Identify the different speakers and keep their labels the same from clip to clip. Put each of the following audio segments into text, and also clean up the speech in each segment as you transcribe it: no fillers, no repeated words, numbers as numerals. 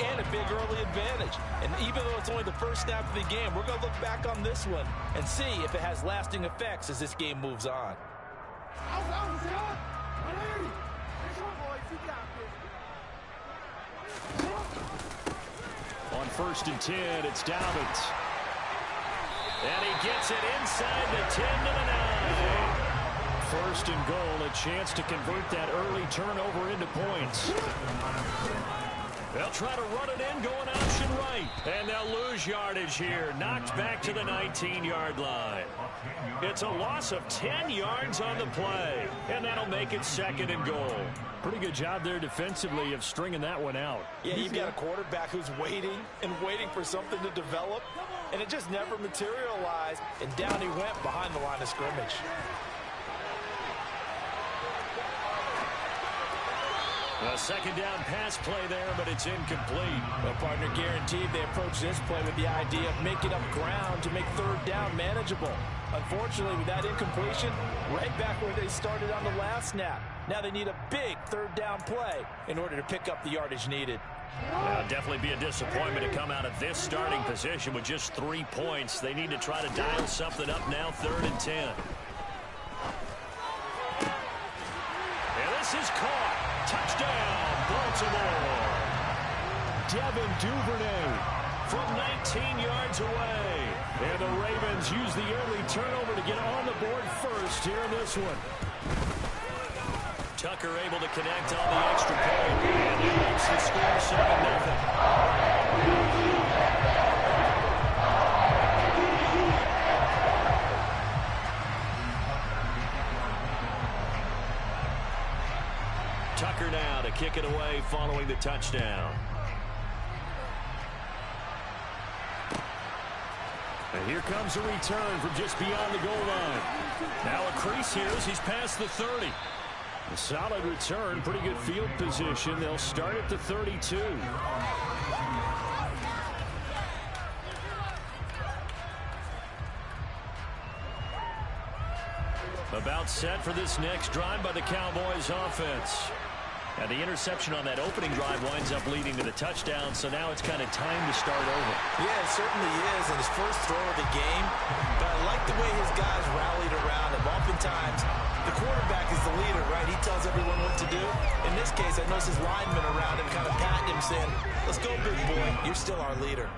Speaker 1: and a big early advantage. And even though it's only the first snap of the game, we're going to look back on this one and see if it has lasting effects as this game moves on.
Speaker 2: On 1st and 10, it's Dobbins. And he gets it inside the 10 to the 9. 1st and goal, a chance to convert that early turnover into points. They'll try to run it in, going option right. And they'll lose yardage here. Knocked back to the 19-yard line. It's a loss of 10 yards on the play. And that'll make it 2nd and goal. Pretty good job there defensively of stringing that one out.
Speaker 1: Yeah, you've got a quarterback who's waiting and waiting for something to develop. And it just never materialized. And down he went behind the line of scrimmage.
Speaker 2: A 2nd down pass play there, but it's incomplete.
Speaker 1: Well, partner, guaranteed they approach this play with the idea of making up ground to make 3rd down manageable. Unfortunately, with that incompletion, right back where they started on the last snap. Now they need a big 3rd down play in order to pick up the yardage needed.
Speaker 2: It'll definitely be a disappointment to come out of this starting position with just 3 points. They need to try to dial something up now, 3rd and 10. And this is caught. Touchdown, Baltimore. Devin Duvernay from 19 yards away. And the Ravens use the early turnover to get on the board first here in this one. Tucker able to connect on the extra point. And he makes the score 7-0. Tucker now to kick it away following the touchdown. And here comes a return from just beyond the goal line. Now a crease here as he's past the 30. A solid return, pretty good field position. They'll start at the 32. About set for this next drive by the Cowboys offense. And the interception on that opening drive winds up leading to the touchdown, so now it's kind of time to start over.
Speaker 1: Yeah, it certainly is, and his first throw of the game. But I like the way his guys rallied around him. Oftentimes, the quarterback is the leader, right? He tells everyone what to do. In this case, I noticed his linemen around him kind of patting him, saying, "Let's go, big boy. You're still our leader."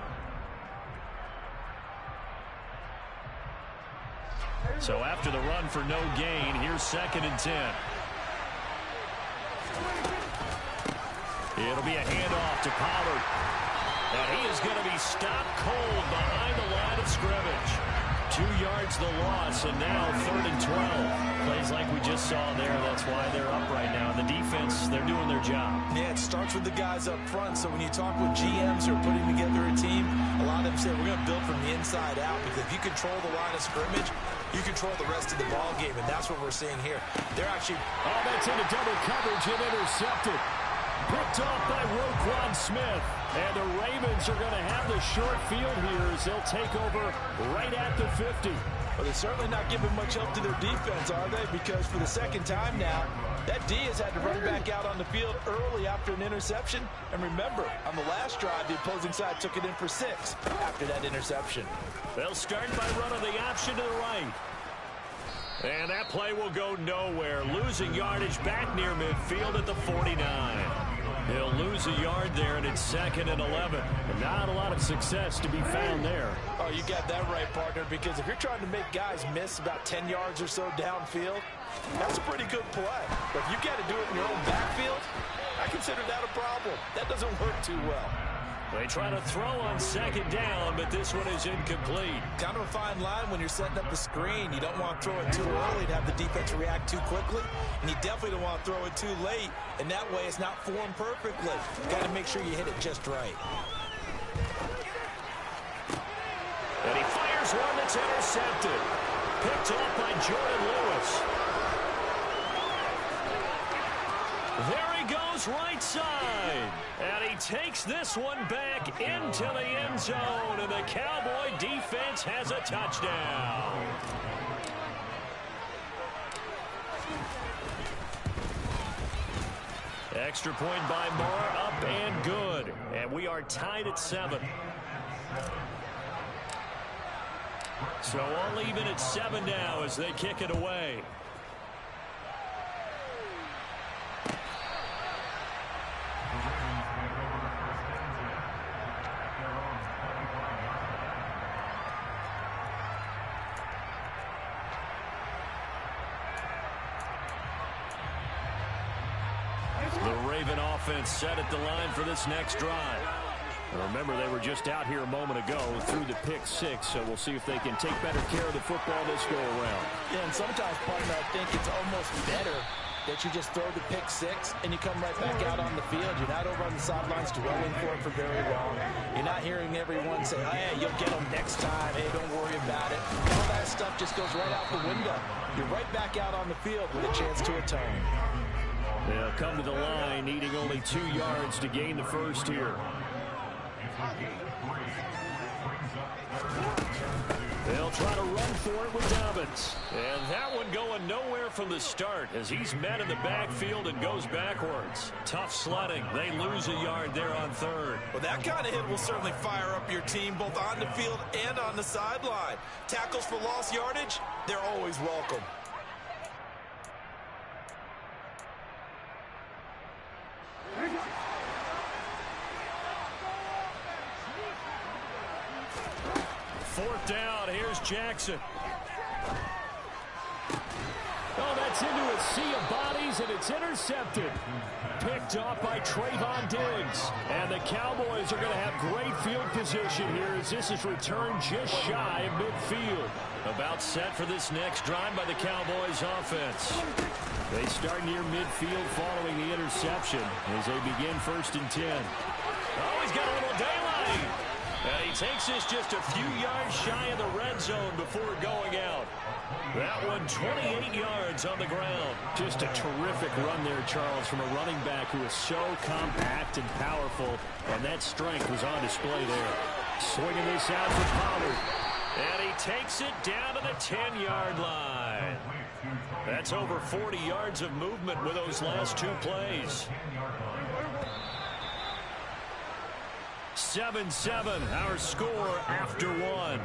Speaker 2: So after the run for no gain, here's 2nd and 10. It'll be a handoff to Pollard. And he is going to be stopped cold behind the line of scrimmage. 2 yards the loss, and now 3rd and 12. Plays like we just saw there. That's why they're up right now. The defense, they're doing their job.
Speaker 1: Yeah, it starts with the guys up front. So when you talk with GMs who are putting together a team, a lot of them say we're going to build from the inside out, because if you control the line of scrimmage, you control the rest of the ball game, and that's what we're seeing here. They're actually...
Speaker 2: Oh, that's into double coverage and intercepted. Picked off by Roquan Smith. And the Ravens are going to have the short field here as they'll take over right at the 50.
Speaker 1: Well, they're certainly not giving much help to their defense, are they? Because for the 2nd time now, that D has had to run back out on the field early after an interception. And remember, on the last drive, the opposing side took it in for 6 after that interception.
Speaker 2: They'll start by running the option to the right. And that play will go nowhere. Losing yardage back near midfield at the 49. He'll lose a yard there, and it's 2nd and 11. And not a lot of success to be found there.
Speaker 1: Oh, you got that right, partner, because if you're trying to make guys miss about 10 yards or so downfield, that's a pretty good play. But if you got to do it in your own backfield, I consider that a problem. That doesn't work too well.
Speaker 2: They try to throw on 2nd down, but this one is incomplete.
Speaker 1: Kind of a fine line when you're setting up the screen. You don't want to throw it too early to have the defense react too quickly, and you definitely don't want to throw it too late, and that way it's not formed perfectly. You got to make sure you hit it just right.
Speaker 2: And he fires one that's intercepted. Picked off by Jordan Lewis. There he goes right side. And he takes this one back into the end zone. And the Cowboy defense has a touchdown. Extra point by Moore, up and good. And we are tied at 7. So all even at 7 now as they kick it away. The Raven offense set at the line for this next drive. Remember, they were just out here a moment ago through the pick 6, so we'll see if they can take better care of the football this go-around.
Speaker 1: Yeah, and sometimes, partner, I think it's almost better that you just throw the pick 6 and you come right back out on the field. You're not over on the sidelines dwelling for it for very long. You're not hearing everyone say, oh, hey, you'll get them next time. Hey, don't worry about it. All that stuff just goes right out the window. You're right back out on the field with a chance to atone.
Speaker 2: They'll come to the line, needing only 2 yards to gain the first here. They'll try to run for it with Dobbins. And that one going nowhere from the start as he's met in the backfield and goes backwards. Tough sledding. They lose a yard there on 3rd.
Speaker 1: Well, that kind of hit will certainly fire up your team both on the field and on the sideline. Tackles for lost yardage, they're always welcome.
Speaker 2: Fourth down, here's Jackson. Oh, that's into a sea of bodies, and it's intercepted. Picked off by Trayvon Diggs. And the Cowboys are going to have great field position here as this is returned just shy of midfield. About set for this next drive by the Cowboys offense. They start near midfield following the interception as they begin 1st and 10. Oh, he's got a little daylight. And he takes this just a few yards shy of the red zone before going out. That one 28 yards on the ground. Just a terrific run there, Charles, from a running back who is so compact and powerful, and that strength was on display there. Swinging this out for Pollard. And he takes it down to the 10-yard line. That's over 40 yards of movement with those last 2 plays. 7-7, our score after 1.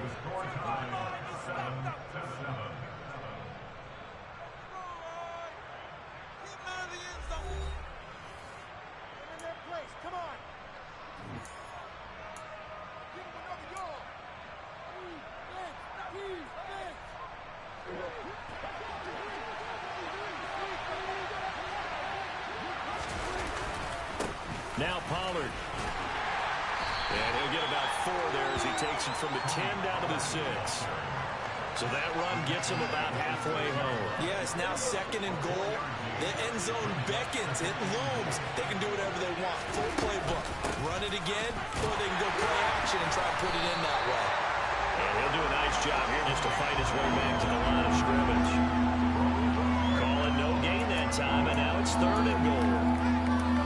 Speaker 2: Now Pollard. And he'll get about 4 there as he takes it from the 10 down to the 6. So that run gets him about halfway home.
Speaker 1: Yeah, it's now 2nd and goal. The end zone beckons. It looms. They can do whatever they want. Full playbook. Run it again, or they can go play action and try to put it in that way.
Speaker 2: And he'll do a nice job here just to fight his way back to the line of scrimmage. Calling no gain that time, and now it's 3rd and goal.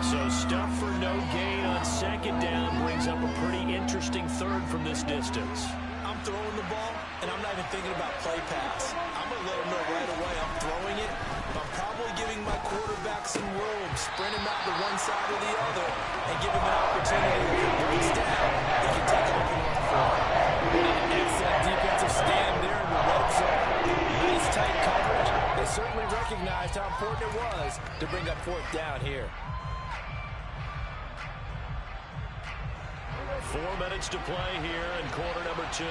Speaker 2: So stuff for no gain on 2nd down brings up a pretty interesting 3rd from this distance.
Speaker 1: I'm throwing the ball, and I'm not even thinking about play pass. I'm going to let them know right away I'm throwing it. I'm probably giving my quarterback some room, sprint him out to one side or the other, and give him an opportunity to break down. He can take off and run forward. An excellent defensive stand there in the red zone. Nice tight coverage. They certainly recognized how important it was to bring up 4th down here.
Speaker 2: 4 minutes to play here in quarter number 2.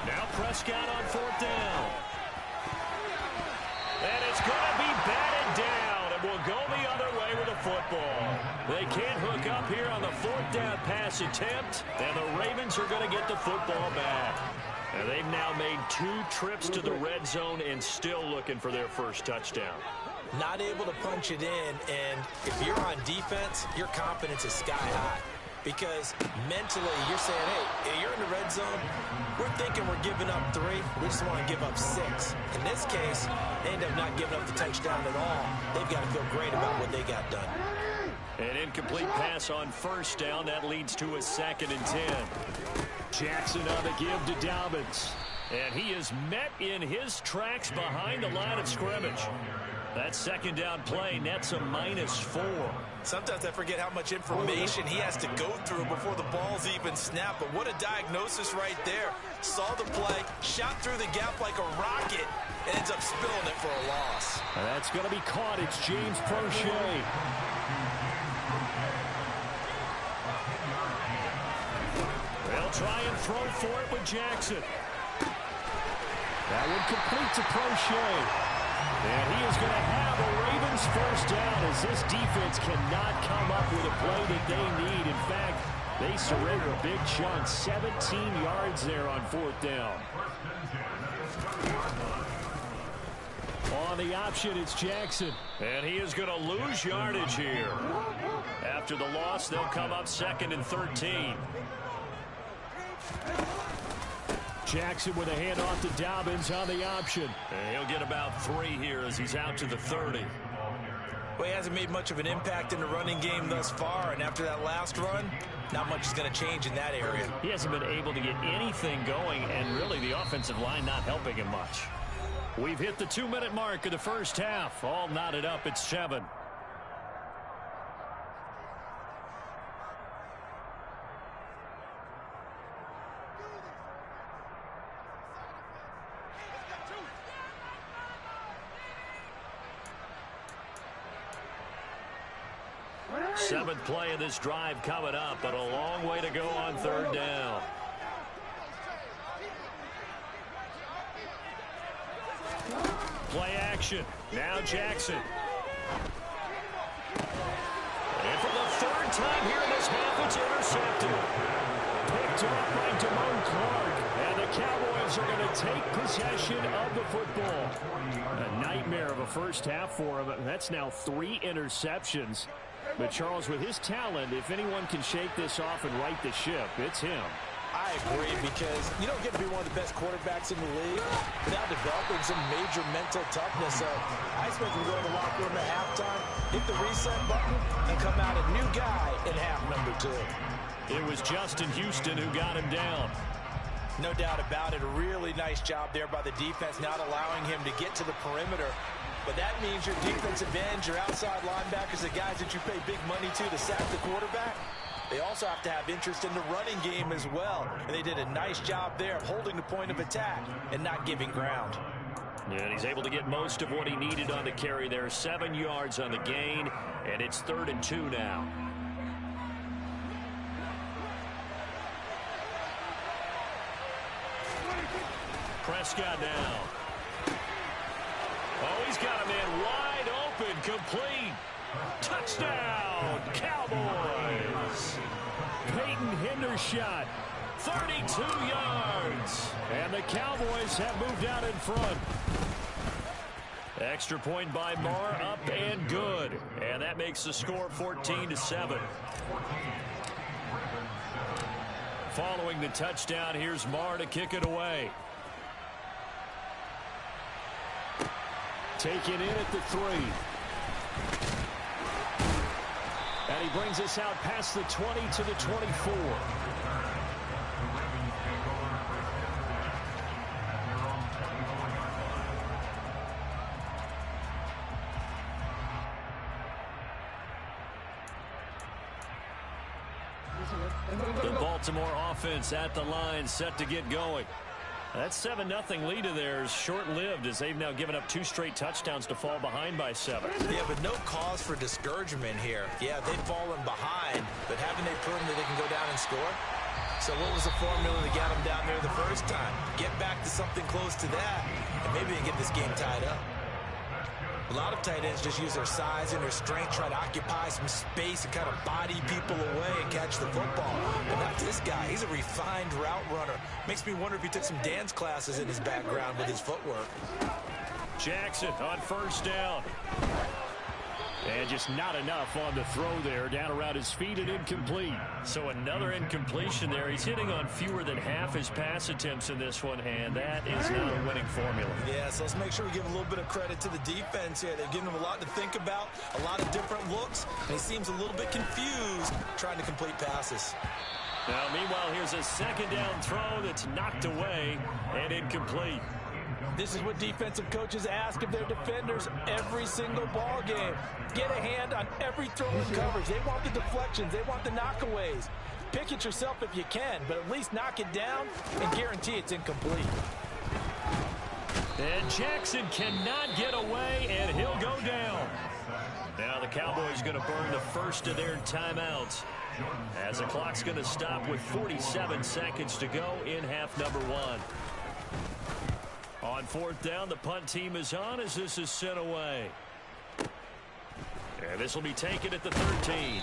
Speaker 2: Now Prescott on 4th down. And it's going to be batted down, and will go the other way with the football. They can't hook up here on the 4th down pass attempt, and the Ravens are going to get the football back. And they've now made 2 trips to the red zone and still looking for their first touchdown.
Speaker 1: Not able to punch it in, and if you're on defense, your confidence is sky high. Because mentally, you're saying, hey, you're in the red zone. We're thinking we're giving up 3. We just want to give up 6. In this case, they end up not giving up the touchdown at all. They've got to feel great about what they got done.
Speaker 2: An incomplete pass on 1st down. That leads to a 2nd and 10. Jackson on the give to Dobbins. And he is met in his tracks behind the line of scrimmage. That second down play nets a -4.
Speaker 1: Sometimes I forget how much information he has to go through before the ball's even snapped. But what a diagnosis right there. Saw the play, shot through the gap like a rocket, and ends up spilling it for a loss.
Speaker 2: And that's going to be caught. It's James Prochet. They'll try and throw for it with Jackson. That one complete to Prochet. And he is going to have a Ravens first down as this defense cannot come up with a play that they need. In fact, they surrender a big chunk. 17 yards there on 4th down. On the option, it's Jackson. And he is going to lose yardage here. After the loss, they'll come up 2nd and 13. Jackson with a handoff to Dobbins on the option. And he'll get about 3 here as he's out to the 30.
Speaker 1: Well, he hasn't made much of an impact in the running game thus far, and after that last run, not much is going to change in that area.
Speaker 2: He hasn't been able to get anything going, and really the offensive line not helping him much. We've hit the 2-minute mark of the first half. All knotted up at 7. Seventh play of this drive coming up, but a long way to go on 3rd down. Play action. Now Jackson. And for the 3rd time here in this half, it's intercepted. Picked off by Damone Clark. And the Cowboys are going to take possession of the football. A nightmare of a first half for him. That's now 3 interceptions. But, Charles, with his talent, if anyone can shake this off and right the ship, it's him.
Speaker 1: I agree, because you don't get to be one of the best quarterbacks in the league without developing some major mental toughness. So I expect him to go in the locker room at halftime, hit the reset button, and come out a new guy in half number 2.
Speaker 2: It was Justin Houston who got him down.
Speaker 1: No doubt about it. A really nice job there by the defense, not allowing him to get to the perimeter. But that means your defensive ends, your outside linebackers, the guys that you pay big money to sack the quarterback, they also have to have interest in the running game as well. And they did a nice job there of holding the point of attack and not giving ground.
Speaker 2: Yeah, and he's able to get most of what he needed on the carry there. 7 yards on the gain, and it's 3rd and 2 now. Prescott now. Oh, he's got a man wide open, complete. Touchdown, Cowboys. Peyton Hendershot, 32 yards. And the Cowboys have moved out in front. Extra point by Marr, up and good. And that makes the score 14-7. Following the touchdown, here's Marr to kick it away. Taken in at the 3. And he brings us out past the 20 to the 24. The Baltimore offense at the line, set to get going. That 7-0 lead of theirs short-lived as they've now given up 2 straight touchdowns to fall behind by 7.
Speaker 1: Yeah, but no cause for discouragement here. Yeah, they've fallen behind, but haven't they proven that they can go down and score? So what was the formula to get them down there the first time? Get back to something close to that, and maybe they get this game tied up. A lot of tight ends just use their size and their strength, try to occupy some space and kind of body people away and catch the football. But not this guy. He's a refined route runner. Makes me wonder if he took some dance classes in his background with his footwork.
Speaker 2: Jackson on first down. And just not enough on the throw there. Down around his feet and incomplete. So another incompletion there. He's hitting on fewer than half his pass attempts in this one, and that is not a winning formula.
Speaker 1: Yeah, so let's make sure we give a little bit of credit to the defense here. They've given him a lot to think about, a lot of different looks, and he seems a little bit confused trying to complete passes.
Speaker 2: Now, meanwhile, here's a second down throw that's knocked away and incomplete.
Speaker 1: This is what defensive coaches ask of their defenders every single ball game. Get a hand on every throw in coverage. They want the deflections. They want the knockaways. Pick it yourself if you can, but at least knock it down and guarantee it's incomplete.
Speaker 2: And Jackson cannot get away, and he'll go down. Now the Cowboys going to burn the first of their timeouts, as the clock's going to stop with 47 seconds to go in half number 1. On fourth down, the punt team is on as this is sent away. And this will be taken at the 13.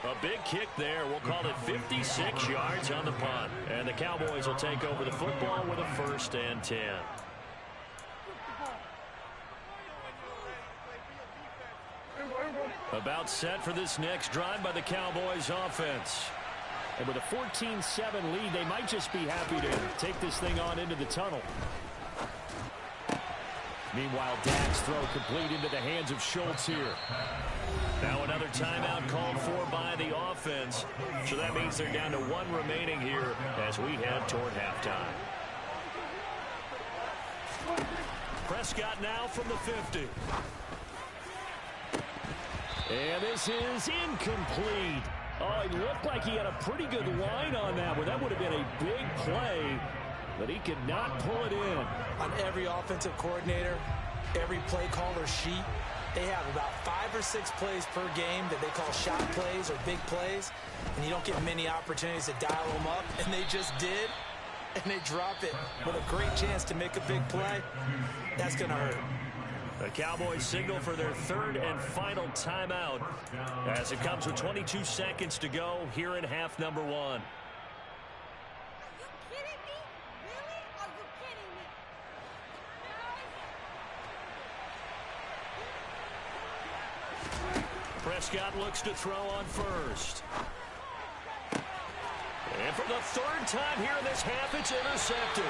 Speaker 2: A big kick there. We'll call it 56 yards on the punt. And the Cowboys will take over the football with a 1st and 10. About set for this next drive by the Cowboys offense.
Speaker 3: And with a 14-7 lead, they might just be happy to take this thing on into the tunnel. Meanwhile, Dak's throw complete into the hands of Schultz here. Now another timeout called for by the offense. So that means they're down to 1 remaining here as we head toward halftime. Prescott now from the 50. And this is incomplete. Oh, it looked like he had a pretty good line on that one. That would have been a big play, but he could not pull it in.
Speaker 1: On every offensive coordinator, every play caller sheet, they have about 5 or 6 plays per game that they call shot plays or big plays, and you don't get many opportunities to dial them up, and they just did, and they drop it with a great chance to make a big play. That's going to hurt.
Speaker 2: The Cowboys signal for their 3rd and final timeout as it comes with 22 seconds to go here in half number 1. Prescott looks to throw on first. And for the 3rd time here in this half, it's intercepted.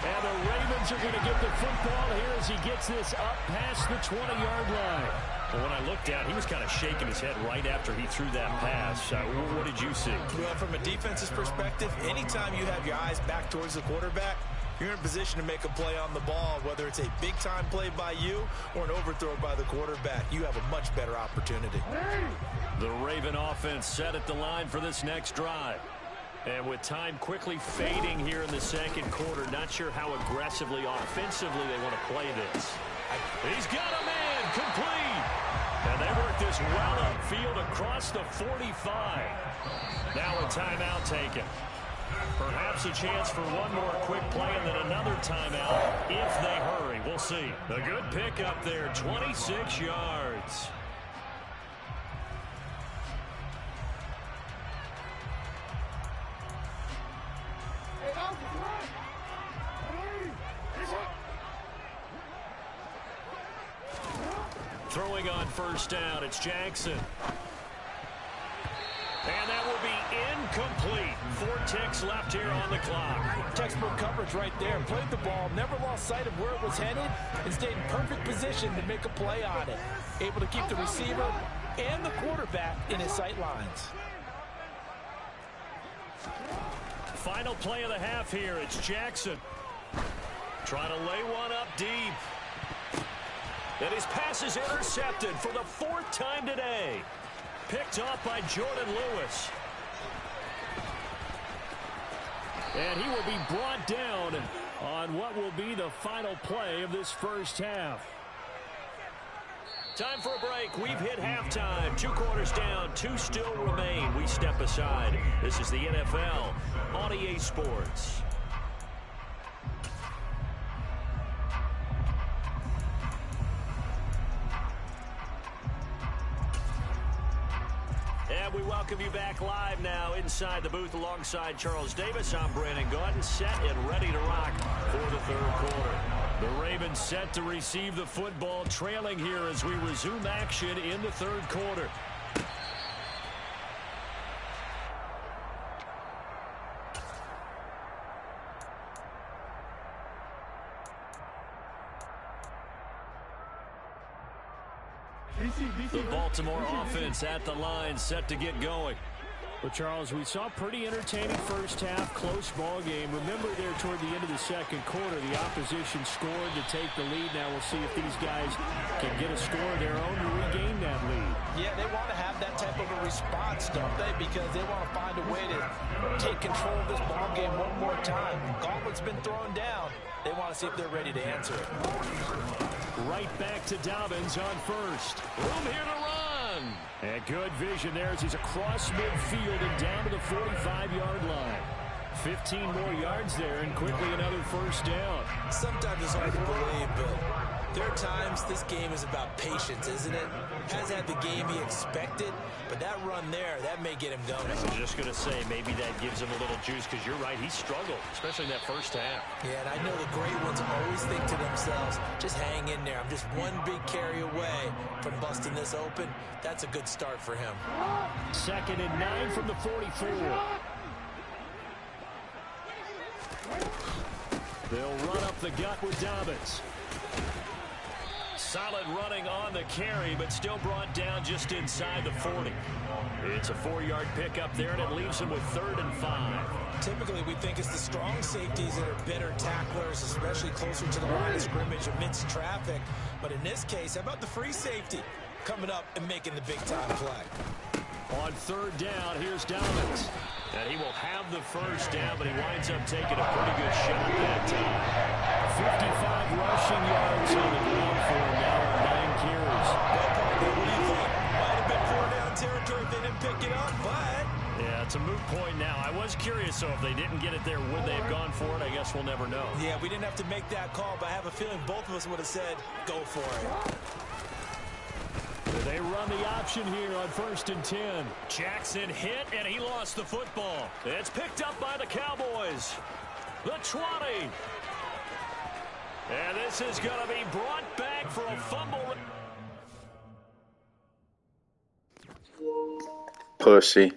Speaker 2: And the Ravens are going to get the football here as he gets this up past the 20-yard line. Well, when I looked at, he was kind of shaking his head right after he threw that pass. What did you see?
Speaker 1: Well, from a defense's perspective, anytime you have your eyes back towards the quarterback, you're in a position to make a play on the ball, whether it's a big-time play by you or an overthrow by the quarterback. You have a much better opportunity.
Speaker 2: The Raven offense set at the line for this next drive. And with time quickly fading here in the second quarter, not sure how aggressively, offensively they want to play this. He's got a man complete. And they work this well upfield across the 45. Now a timeout taken. Perhaps a chance for one more quick play and then another timeout if they hurry. We'll see. A good pickup there, 26 yards. Throwing on first down, it's Jackson. And that will be incomplete. 4 ticks left here on the clock.
Speaker 1: Textbook coverage right there. Played the ball, never lost sight of where it was headed, and stayed in perfect position to make a play on it. Able to keep the receiver and the quarterback in his sight lines.
Speaker 2: Final play of the half here. It's Jackson. Trying to lay one up deep. And his pass is intercepted for the 4th time today. Picked off by Jordan Lewis. And he will be brought down on what will be the final play of this first half. Time for a break. We've hit halftime. 2 quarters down, 2 still remain. We step aside. This is the NFL on EA Sports. And we welcome you back live now inside the booth alongside Charles Davis. I'm Brandon Gordon, set and ready to rock for the 3rd quarter. The Ravens set to receive the football, trailing here as we resume action in the 3rd quarter. The Baltimore offense at the line, set to get going. Well, Charles, we saw pretty entertaining first half, close ball game. Remember there toward the end of the second quarter, the opposition scored to take the lead. Now we'll see if these guys can get a score of their own to regain that lead.
Speaker 1: Yeah, they want to have that type of a response, don't they? Because they want to find a way to take control of this ball game one more time. Gauntlet's been thrown down. They want to see if they're ready to answer it.
Speaker 2: Right back to Dobbins on first. Room here to run. And good vision there as he's across midfield and down to the 45-yard line. 15 more yards there and quickly another first down.
Speaker 1: Sometimes it's hard to believe, but there are times this game is about patience, isn't it? Hasn't had the game he expected, but that run there, that may get him going.
Speaker 2: I was just going to say, maybe that gives him a little juice, because you're right, he struggled, especially in that first half.
Speaker 1: Yeah, and I know the great ones always think to themselves, just hang in there. I'm just one big carry away from busting this open. That's a good start for him.
Speaker 2: 2nd and 9 from the 44. They'll run up the gut with Dobbins. Solid running on the carry, but still brought down just inside the 40. It's a 4-yard pickup there, and it leaves him with 3rd and 5.
Speaker 1: Typically, we think it's the strong safeties that are better tacklers, especially closer to the line of scrimmage amidst traffic. But in this case, how about the free safety coming up and making the big-time play?
Speaker 2: On 3rd down, here's Dobbins. And he will have the first down, but he winds up taking a pretty good shot that time. 55 rushing yards on the ground for him now, 9 carries.
Speaker 1: What do you think? Might have been 4-down territory if they didn't pick it up, but...
Speaker 2: Yeah, it's a moot point now. I was curious, so if they didn't get it there, would they have gone for it? I guess we'll never know.
Speaker 1: Yeah, we didn't have to make that call, but I have a feeling both of us would have said, go for it.
Speaker 2: They run the option here on 1st and 10. Jackson hit, and he lost the football. It's picked up by the Cowboys. The 20. And this is going to be brought back for a fumble.
Speaker 4: Pussy.